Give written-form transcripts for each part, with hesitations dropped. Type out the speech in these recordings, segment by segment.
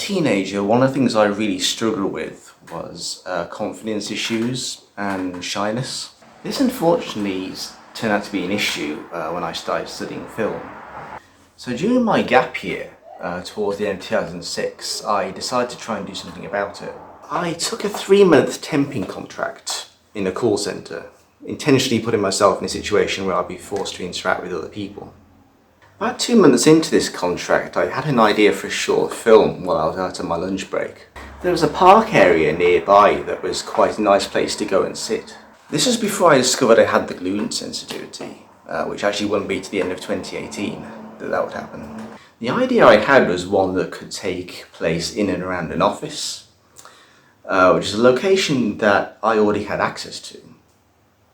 teenager, one of the things I really struggled with was confidence issues and shyness. This unfortunately turned out to be an issue when I started studying film. So during my gap year, towards the end of 2006, I decided to try and do something about it. I took a 3-month temping contract in a call centre, intentionally putting myself in a situation where I'd be forced to interact with other people. About 2 months into this contract, I had an idea for a short film while I was out on my lunch break. There was a park area nearby that was quite a nice place to go and sit. This was before I discovered I had the gluten sensitivity, which actually wouldn't be to the end of 2018 that would happen. The idea I had was one that could take place in and around an office, which is a location that I already had access to,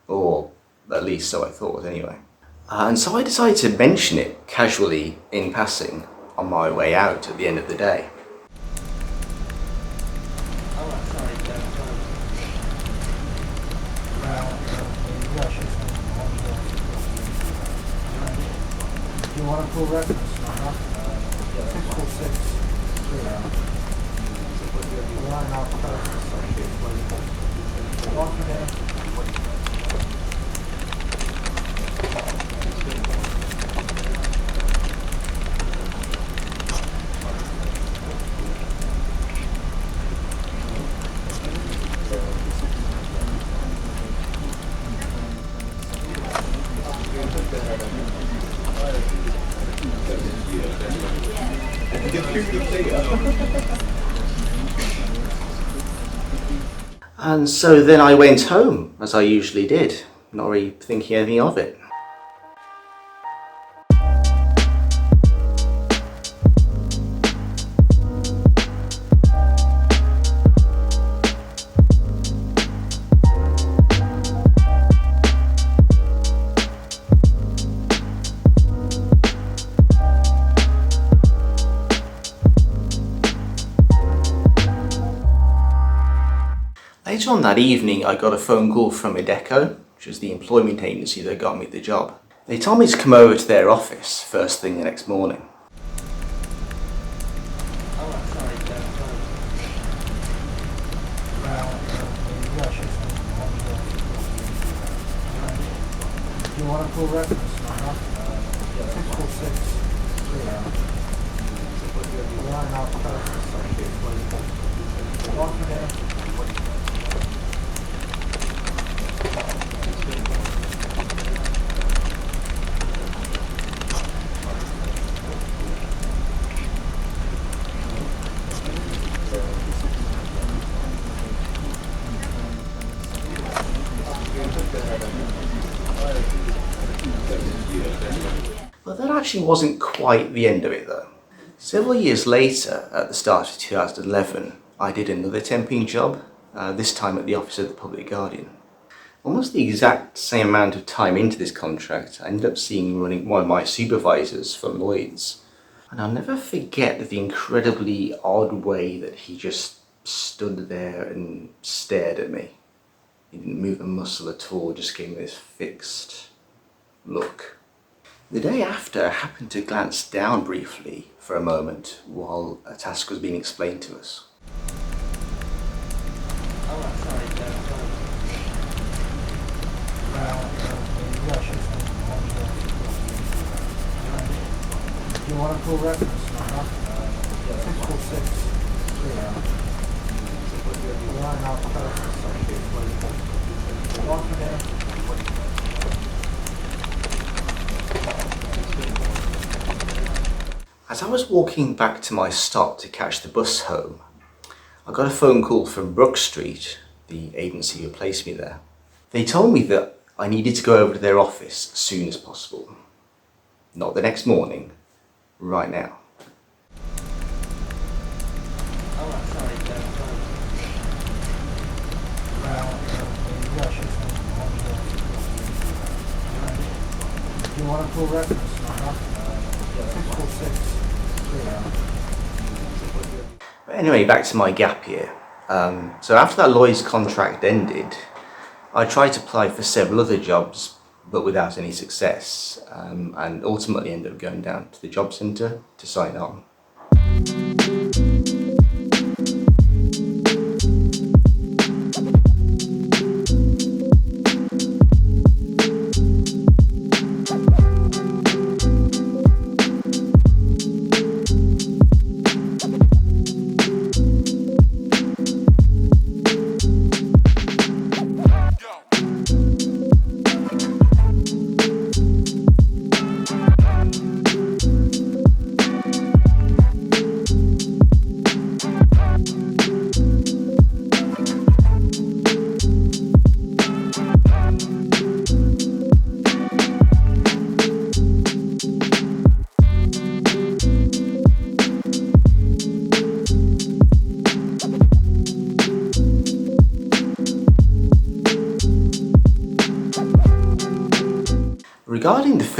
or at least so I thought anyway. And so I decided to mention it casually in passing on my way out at the end of the day. Do you want a full reference number? 646 line out And so then I went home, as I usually did, not really thinking anything of it. Later on that evening, I got a phone call from Ideco, which was the employment agency that got me the job. They told me to come over to their office first thing the next morning. Do you want a full reference number? 646 line out But that actually wasn't quite the end of it though. Several years later, at the start of 2011, I did another temping job, this time at the office of the Public Guardian. Almost the exact same amount of time into this contract, I ended up seeing one of my supervisors from Lloyd's. And I'll never forget the incredibly odd way that he just stood there and stared at me. He didn't move a muscle at all, just gave me this fixed look. The day after, I happened to glance down briefly for a moment while a task was being explained to us. Do you want a full reference number? 646 line out As I was walking back to my stop to catch the bus home, I got a phone call from Brook Street, the agency who placed me there. They told me that I needed to go over to their office as soon as possible. Not the next morning, right now. Do you want a full reference number? 646 But anyway, back to my gap year. So after that Lloyd's contract ended, I tried to apply for several other jobs, but without any success, and ultimately ended up going down to the job centre to sign on.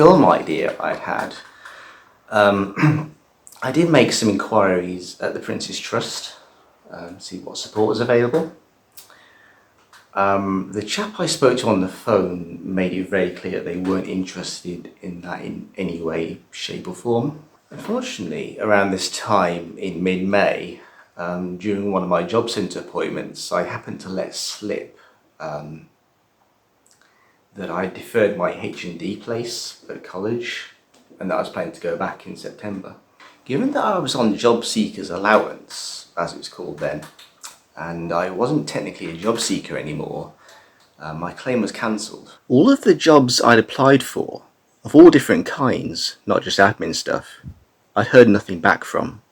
film idea I had, I did make some inquiries at the Prince's Trust, see what support was available. The chap I spoke to on the phone made it very clear they weren't interested in that in any way, shape or form. Unfortunately, around this time in mid-May, during one of my job centre appointments, I happened to let slip that I deferred my H&D place at college and that I was planning to go back in September. Given that I was on job seekers allowance, as it was called then, and I wasn't technically a job seeker anymore, my claim was cancelled. All of the jobs I'd applied for, of all different kinds, not just admin stuff, I'd heard nothing back from,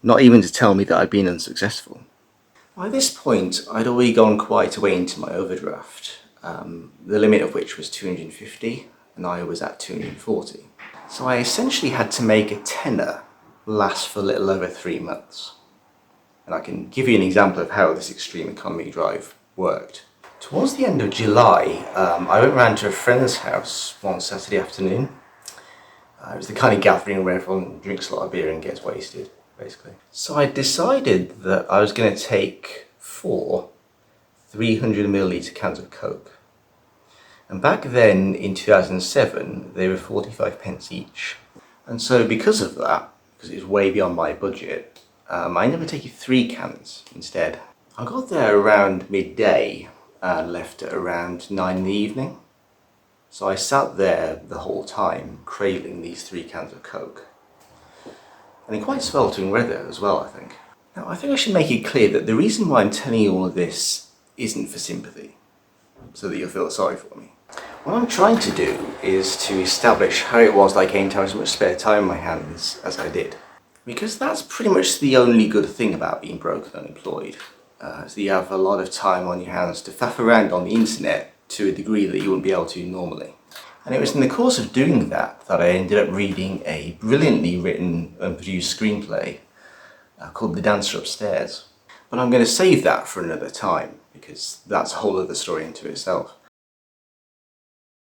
not even to tell me that I'd been unsuccessful. By this point, I'd already gone quite a way into my overdraft, the limit of which was 250, and I was at 240. So I essentially had to make a tenner last for a little over 3 months. And I can give you an example of how this extreme economy drive worked. Towards the end of July, I went round to a friend's house one Saturday afternoon. It was the kind of gathering where everyone drinks a lot of beer and gets wasted, basically. So I decided that I was going to take 4 300ml cans of Coke. And back then, in 2007, they were 45 pence each. And so because of that, because it was way beyond my budget, I ended up taking 3 cans instead. I got there around midday and left at around 9 in the evening. So I sat there the whole time, cradling these 3 cans of Coke. And in quite sweltering weather as well, I think. Now, I think I should make it clear that the reason why I'm telling you all of this isn't for sympathy, so that you'll feel sorry for me. What I'm trying to do is to establish how it was that I came to have as much spare time in my hands as I did. Because that's pretty much the only good thing about being broke and unemployed. Is that you have a lot of time on your hands to faff around on the internet to a degree that you wouldn't be able to normally. And it was in the course of doing that I ended up reading a brilliantly written and produced screenplay called The Dancer Upstairs. But I'm going to save that for another time, because that's a whole other story into itself.